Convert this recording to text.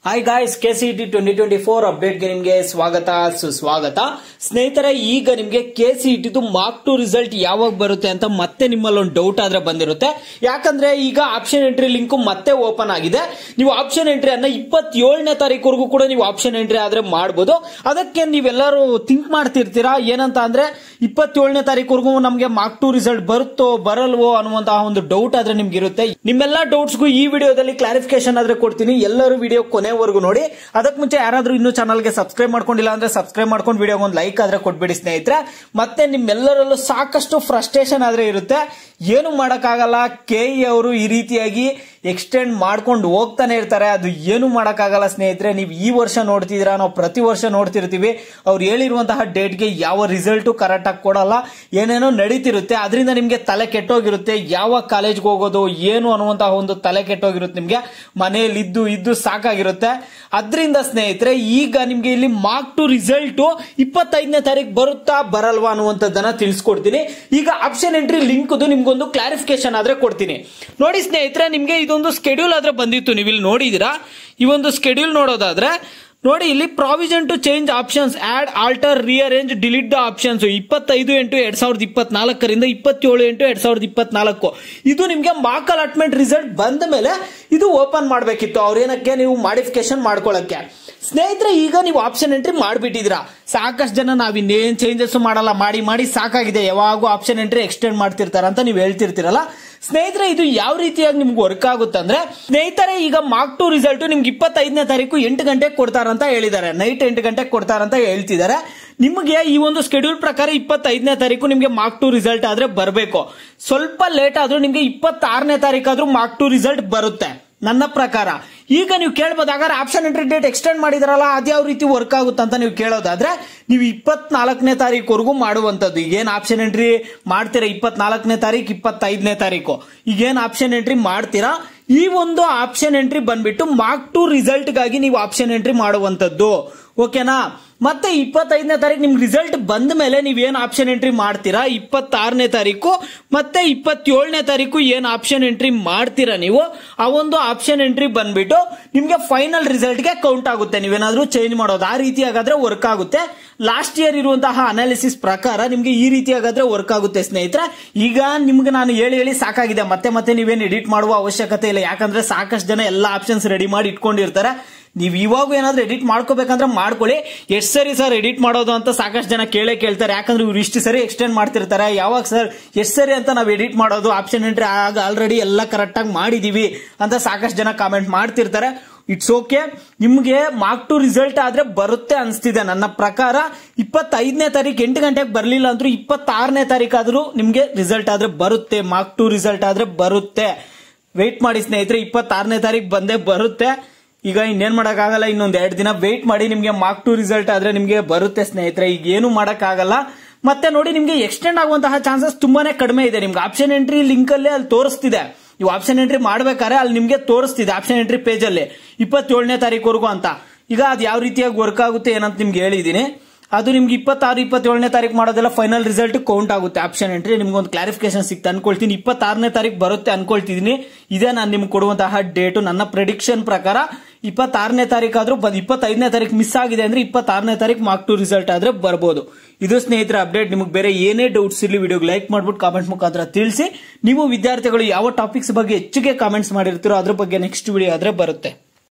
Hi guys, KCET 2024 ಅಪ್ಡೇಟ್ಗೆ ನಿಮಗೆ ಸ್ವಾಗತ ಸುಸ್ವಾಗತ. ಸ್ನೇಹಿತರೆ, ಈಗ ನಿಮಗೆ ಕೆಸಿಇಟಿದು ಮಾರ್ಕ್ 2 ರಿಸಲ್ಟ್ ಯಾವಾಗ ಬರುತ್ತೆ ಅಂತ ಮತ್ತೆ ನಿಮ್ಮಲ್ಲಿ ಒಂದು ಡೌಟ್ ಆದ್ರೆ ಬಂದಿರುತ್ತೆ. ಯಾಕಂದ್ರೆ ಈಗ ಆಪ್ಷನ್ ಎಂಟ್ರಿ ಲಿಂಕ್ ಮತ್ತೆ ಓಪನ್ ಆಗಿದೆ. ನೀವು ಆಪ್ಷನ್ ಎಂಟ್ರಿ ಅನ್ನ 27ನೇ ತಾರೀಕುವರೆಗೂ ಕೂಡ ನೀವು ಆಪ್ಷನ್ ಎಂಟ್ರಿ ಆದ್ರೆ ಮಾಡಬಹುದು. ಅದಕ್ಕೆ ನೀವೆಲ್ಲರೂ ಥಿಂಕ್ ಮಾಡ್ತಿರ್ತೀರಾ ಏನಂತ ಅಂದ್ರೆ 27ನೇ ತಾರೀಕುವರೆಗೂ ನಮಗೆ ಮಾರ್ಕ್ 2 ರಿಸಲ್ಟ್ ಬರುತ್ತೋ ಬರಲ್ವೋ ಅನ್ನುವಂತಹ ಒಂದು ಡೌಟ್ ಆದ್ರೆ ನಿಮ್ಗೆ ಇರುತ್ತೆ. ನಿಮ್ಮೆಲ್ಲಾ ಡೌಟ್ಸ್ಗೂ ಈ ವಿಡಿಯೋದಲ್ಲಿ ಕ್ಲಾರಿಫಿಕೇಶನ್ ಆದ್ರೆ ಕೊಡ್ತೀನಿ. ಎಲ್ಲರೂ ವಿಡಿಯೋ ಕೊನೆವರೆಗೂ ನೋಡಿ. ಅದಕ್ಕೆ ಮುಂಚೆ ಯಾರಾದ್ರೂ ಇನ್ನೂ ಚಾನಲ್ಗೆ ಸಬ್ಸ್ಕ್ರೈಬ್ ಮಾಡ್ಕೊಂಡಿಲ್ಲ ಅಂದ್ರೆ ಸಬ್ಸ್ಕ್ರೈಬ್ ಮಾಡ್ಕೊಂಡು ವಿಡಿಯೋಗೆ ಒಂದು ಲೈಕ್ ಆದ್ರೆ ಕೊಟ್ಬಿಡಿ ಸ್ನೇಹಿತರೆ. ಮತ್ತೆ ನಿಮ್ಮೆಲ್ಲರಲ್ಲೂ ಸಾಕಷ್ಟು ಫ್ರಸ್ಟ್ರೇಷನ್ ಆದ್ರೆ ಇರುತ್ತೆ. ಏನು ಮಾಡಕ್ಕಾಗಲ್ಲ, ಕೆಇ ಅವರು ಈ ರೀತಿಯಾಗಿ ಎಕ್ಸ್ಟೆಂಡ್ ಮಾಡ್ಕೊಂಡು ಹೋಗ್ತಾನೆ ಇರ್ತಾರೆ. ಅದು ಏನು ಮಾಡಕ್ಕಾಗಲ್ಲ ಸ್ನೇಹಿತರೆ. ನೀವು ಈ ವರ್ಷ ನೋಡ್ತಿದ್ದೀರಾ, ನಾವು ಪ್ರತಿ ವರ್ಷ ನೋಡ್ತಿರ್ತೀವಿ. ಅವ್ರು ಹೇಳಿರುವಂತಹ ಡೇಟ್ಗೆ ಯಾವ ರಿಸಲ್ಟ್ ಕರೆಕ್ಟ್ ಆಗಿ ಕೊಡಲ್ಲ, ಏನೇನೋ ನಡೀತಿರುತ್ತೆ. ಅದರಿಂದ ನಿಮ್ಗೆ ತಲೆ ಕೆಟ್ಟೋಗಿರುತ್ತೆ. ಯಾವ ಕಾಲೇಜ್ಗೆ ಹೋಗೋದು ಏನು ಅನ್ನುವಂತಹ ಒಂದು ತಲೆ ಕೆಟ್ಟೋಗಿರುತ್ತೆ. ನಿಮ್ಗೆ ಮನೆಯಲ್ಲಿ ಇದ್ದು ಸಾಕಾಗಿರುತ್ತೆ. ಅದರಿಂದ ಸ್ನೇಹಿತರೆ, ಈಗ ನಿಮ್ಗೆ ಇಲ್ಲಿ ಮಾರ್ಕ್ 2 ರಿಸಲ್ಟ್ 25ನೇ ತಾರೀಕು ಬರುತ್ತಾ ಬರಲ್ವಾ ಅನ್ನುವಂಥದ್ದನ್ನ ತಿಳಿಸ್ಕೊಡ್ತೀನಿ. ಈಗ ಆಪ್ಷನ್ ಎಂಟ್ರಿ ಲಿಂಕ್ ನಿಮ್ಗೊಂದು ಕ್ಲಾರಿಫಿಕೇಶನ್ ಆದ್ರೆ ಕೊಡ್ತೀನಿ. ನೋಡಿ ಸ್ನೇಹಿತರೆ, ನಿಮ್ಗೆ ಇದೊಂದು ಸ್ಕೆಡ್ಯೂಲ್ ಆದ್ರೆ ಬಂದಿತ್ತು. ನೀವು ಇಲ್ಲಿ ನೋಡಿದೀರಾ. ಈ ಒಂದು ಸ್ಕೆಡ್ಯೂಲ್ ನೋಡೋದಾದ್ರೆ ನೋಡಿ, ಇಲ್ಲಿ provision to change options, add, alter, rearrange, delete the options 25/8/2024 ರಿಂದ 27/8/2024. ಇದು ನಿಮ್ಗೆ ಮಾರ್ಕ್ ಅಲಾಟ್ಮೆಂಟ್ ರಿಸಲ್ಟ್ ಬಂದ ಮೇಲೆ ಇದು ಓಪನ್ ಮಾಡಬೇಕಿತ್ತು. ಅವ್ರೇನಕ್ಕೆ ನೀವು ಮಾಡಿಫಿಕೇಶನ್ ಮಾಡ್ಕೊಳ್ಳಕ್ಕೆ. ಸ್ನೇಹಿತರೆ, ಈಗ ನೀವು ಆಪ್ಷನ್ ಎಂಟ್ರಿ ಮಾಡಿಬಿಟ್ಟಿದ್ದೀರಾ. ಸಾಕಷ್ಟು ಜನ ನಾವಿನ್ನೇನ್ ಚೇಂಜಸ್ ಮಾಡಲ್ಲ, ಮಾಡಿ ಸಾಕಾಗಿದೆ, ಯಾವಾಗೂ ಆಪ್ಷನ್ ಎಂಟ್ರಿ ಎಕ್ಸ್ಟೆಂಡ್ ಮಾಡ್ತಿರ್ತಾರ ಅಂತ ನೀವು ಹೇಳ್ತಿರ್ತೀರಲ್ಲ ಸ್ನೇಹಿತರೆ. ಇದು ಯಾವ ರೀತಿಯಾಗಿ ನಿಮ್ಗೆ ವರ್ಕ್ ಆಗುತ್ತೆ ಅಂದ್ರೆ ಸ್ನೇಹಿತರೆ, ಈಗ ಮಾರ್ಕ್ 2 ರಿಸಲ್ಟ್ ನಿಮ್ಗೆ 25ನೇ ತಾರೀಕು 8 ಗಂಟೆಗೆ ಕೊಡ್ತಾರಂತ ಹೇಳಿದ್ದಾರೆ. ನೈಟ್ 8 ಗಂಟೆಗೆ ಕೊಡ್ತಾರಂತ ಹೇಳ್ತಿದ್ದಾರೆ. ನಿಮಗೆ ಈ ಒಂದು ಸ್ಕೆಡ್ಯೂಲ್ ಪ್ರಕಾರ 25ನೇ ತಾರೀಕು ನಿಮ್ಗೆ ಮಾರ್ಕ್ 2 ರಿಸಲ್ಟ್ ಆದ್ರೆ ಬರಬೇಕು. ಸ್ವಲ್ಪ ಲೇಟ್ ಆದ್ರೂ ನಿಮ್ಗೆ 26ನೇ ತಾರೀಕಾದ್ರೂ ಮಾರ್ಕ್ 2 ರಿಸಲ್ಟ್ ಬರುತ್ತೆ ನನ್ನ ಪ್ರಕಾರ. ಈಗ ನೀವು ಕೇಳಬಹುದಾದ್ರೆ ಆಪ್ಷನ್ ಎಂಟ್ರಿ ಡೇಟ್ ಎಕ್ಸ್ಟೆಂಡ್ ಮಾಡಿದಾರಲ್ಲ, ಅದ್ಯಾವ ರೀತಿ ವರ್ಕ್ ಆಗುತ್ತೆ ಅಂತ ನೀವು ಕೇಳೋದಾದ್ರೆ, ನೀವು 24ನೇ ತಾರೀಕುವರೆಗೂ ಮಾಡುವಂತದ್ದು. ಈಗೇನ್ ಆಪ್ಷನ್ ಎಂಟ್ರಿ ಮಾಡ್ತೀರಾ 24ನೇ ತಾರೀಕು 25ನೇ ತಾರೀಕು ಈಗೇನ್ ಆಪ್ಷನ್ ಎಂಟ್ರಿ ಮಾಡ್ತೀರಾ, ಈ ಒಂದು ಆಪ್ಷನ್ ಎಂಟ್ರಿ ಬಂದ್ಬಿಟ್ಟು ಮಾರ್ಕ್ 2 ರಿಸಲ್ಟ್ ಗಾಗಿ ನೀವು ಆಪ್ಷನ್ ಎಂಟ್ರಿ ಮಾಡುವಂತದ್ದು. ಓಕೆನಾ? ಮತ್ತೆ 25ನೇ ತಾರೀಕು ನಿಮ್ಗೆ ರಿಸಲ್ಟ್ ಬಂದ ಮೇಲೆ ನೀವೇನ್ ಆಪ್ಷನ್ ಎಂಟ್ರಿ ಮಾಡ್ತೀರಾ 26ನೇ ತಾರೀಕು ಮತ್ತೆ 27ನೇ ತಾರೀಕು ಏನ್ ಆಪ್ಷನ್ ಎಂಟ್ರಿ ಮಾಡ್ತೀರಾ ನೀವು, ಆ ಒಂದು ಆಪ್ಷನ್ ಎಂಟ್ರಿ ಬಂದ್ಬಿಟ್ಟು ನಿಮ್ಗೆ ಫೈನಲ್ ರಿಸಲ್ಟ್ ಗೆ ಕೌಂಟ್ ಆಗುತ್ತೆ. ನೀವೇನಾದ್ರೂ ಚೇಂಜ್ ಮಾಡೋದು ಆ ರೀತಿಯಾಗಾದ್ರೆ ವರ್ಕ್ ಆಗುತ್ತೆ. ಲಾಸ್ಟ್ ಇಯರ್ ಇರುವಂತಹ ಅನಾಲಿಸಿಸ್ ಪ್ರಕಾರ ನಿಮ್ಗೆ ಈ ರೀತಿಯಾಗಾದ್ರೆ ವರ್ಕ್ ಆಗುತ್ತೆ ಸ್ನೇಹಿತರೆ. ಈಗ ನಿಮ್ಗೆ ನಾನು ಹೇಳಿ ಸಾಕಾಗಿದೆ. ಮತ್ತೆ ನೀವೇನ್ ಎಡಿಟ್ ಮಾಡುವ ಅವಶ್ಯಕತೆ ಇಲ್ಲ. ಯಾಕಂದ್ರೆ ಸಾಕಷ್ಟು ಜನ ಎಲ್ಲಾ ಆಪ್ಷನ್ಸ್ ರೆಡಿ ಮಾಡಿ ಇಟ್ಕೊಂಡಿರ್ತಾರೆ. ನೀವು ಇವಾಗ ಏನಾದ್ರೂ ಎಡಿಟ್ ಮಾಡ್ಕೋಬೇಕಂದ್ರೆ ಮಾಡ್ಕೊಳ್ಳಿ. ಎಷ್ಟು ಸರಿ ಸರ್ ಎಡಿಟ್ ಮಾಡೋದು ಅಂತ ಸಾಕಷ್ಟು ಜನ ಕೇಳ್ತಾರೆ. ಯಾಕಂದ್ರೆ ಇವ್ರು ಇಷ್ಟು ಸರಿ ಎಕ್ಸ್ಟೆಂಡ್ ಮಾಡ್ತಿರ್ತಾರೆ. ಯಾವಾಗ ಸರ್ ಎಷ್ಟು ಸರಿ ಅಂತ ನಾವು ಎಡಿಟ್ ಮಾಡೋದು, ಆಪ್ಷನ್ ಎಂಟ್ರಿ ಆಗ ಆಲ್ರೆಡಿ ಎಲ್ಲ ಕರೆಕ್ಟ್ ಆಗಿ ಮಾಡಿದೀವಿ ಅಂತ ಸಾಕಷ್ಟು ಜನ ಕಾಮೆಂಟ್ ಮಾಡ್ತಿರ್ತಾರೆ. It's okay. ನಿಮ್ಗೆ ಮಾರ್ಕ್ 2 ರಿಸಲ್ಟ್ ಆದ್ರೆ ಬರುತ್ತೆ ಅನ್ಸ್ತಿದೆ ನನ್ನ ಪ್ರಕಾರ. 25ನೇ ತಾರೀಕು 8 ಗಂಟೆಗೆ ಬರ್ಲಿಲ್ಲ ಅಂದ್ರೂ 26ನೇ ತಾರೀಕಾದ್ರೂ ನಿಮ್ಗೆ ರಿಸಲ್ಟ್ ಆದ್ರೆ ಬರುತ್ತೆ. ಮಾರ್ಕ್ 2 ರಿಸಲ್ಟ್ ಆದ್ರೆ ಬರುತ್ತೆ. ವೇಟ್ ಮಾಡಿ ಸ್ನೇಹಿತರೆ, 26ನೇ ತಾರೀಕು ಬಂದೇ ಬರುತ್ತೆ. ಈಗ ಇನ್ನೇನ್ ಮಾಡಕ್ಕಾಗಲ್ಲ, ಇನ್ನೊಂದ್ 2 ದಿನ ವೇಟ್ ಮಾಡಿ. ನಿಮ್ಗೆ ಮಾರ್ಕ್ 2 ರಿಸಲ್ಟ್ ಆದ್ರೆ ನಿಮ್ಗೆ ಬರುತ್ತೆ ಸ್ನೇಹಿತರೆ. ಈಗ ಏನು ಮಾಡಕ್ಕಾಗಲ್ಲ. ಮತ್ತೆ ನೋಡಿ, ನಿಮ್ಗೆ ಎಕ್ಸ್ಟೆಂಡ್ ಆಗುವಂತಹ ಚಾನ್ಸಸ್ ತುಂಬಾನೇ ಕಡಿಮೆ ಇದೆ. ನಿಮ್ಗೆ ಆಪ್ಷನ್ ಎಂಟ್ರಿ ಲಿಂಕ್ ಅಲ್ಲಿ ಅಲ್ಲಿ ತೋರಿಸ್ತಿದೆ. ನೀವು ಆಪ್ಷನ್ ಎಂಟ್ರಿ ಮಾಡ್ಬೇಕಾದ್ರೆ ಅಲ್ಲಿ ನಿಮ್ಗೆ ತೋರಿಸ್ತಿದೆ ಆಪ್ಷನ್ ಎಂಟ್ರಿ ಪೇಜ್ ಅಲ್ಲಿ 27ನೇ ತಾರೀಕುವರೆಗೂ ಅಂತ. ಈಗ ಅದು ಯಾವ ರೀತಿಯಾಗಿ ವರ್ಕ್ ಆಗುತ್ತೆ ಏನಂತ ನಿಮ್ಗೆ ಹೇಳಿದೀನಿ. ಅದು ನಿಮ್ಗೆ 26, 27ನೇ ತಾರೀಕು ಮಾಡೋದೆಲ್ಲ ಫೈನಲ್ ರಿಸಲ್ಟ್ ಕೌಂಟ್ ಆಗುತ್ತೆ ಆಪ್ಷನ್ ಎಂಟ್ರಿ. ನಿಮ್ಗೆ ಒಂದು ಕ್ಲಾರಿಫಿಕೇಶನ್ ಸಿಕ್ತ ಅನ್ಕೊಳ್ತೀನಿ. 26ನೇ ತಾರೀಕು ಬರುತ್ತೆ ಅನ್ಕೊಳ್ತಿದೀನಿ. ಇದೇ ನಾನು ನಿಮ್ಗೆ ಕೊಡುವಂತಹ ಡೇಟು. ನನ್ನ ಪ್ರೆಡಿಕ್ಷನ್ ಪ್ರಕಾರ 26ನೇ ತಾರೀಕು ಆದ್ರೂ 25ನೇ ತಾರೀಕು ಮಿಸ್ ಆಗಿದೆ ಅಂದ್ರೆ 26ನೇ ತಾರೀಕು ಮಾರ್ಕ್ 2 ರಿಸಲ್ಟ್ ಆದ್ರೆ ಬರ್ಬೋದು. ಇದು ಸ್ನೇಹಿತರ ಅಪ್ಡೇಟ್. ನಿಮಗೆ ಬೇರೆ ಏನೇ ಡೌಟ್ಸ್ ಇರಲಿ ವಿಡಿಯೋಗೆ ಲೈಕ್ ಮಾಡ್ಬಿಟ್ಟು ಕಾಮೆಂಟ್ ಮುಖಾಂತರ ತಿಳಿಸಿ. ನೀವು ವಿದ್ಯಾರ್ಥಿಗಳು ಯಾವ ಟಾಪಿಕ್ಸ್ ಬಗ್ಗೆ ಹೆಚ್ಚಿಗೆ ಕಾಮೆಂಟ್ಸ್ ಮಾಡಿರ್ತೀರೋ ಅದ್ರ ಬಗ್ಗೆ ನೆಕ್ಸ್ಟ್ ವಿಡಿಯೋ ಆದ್ರೆ ಬರುತ್ತೆ.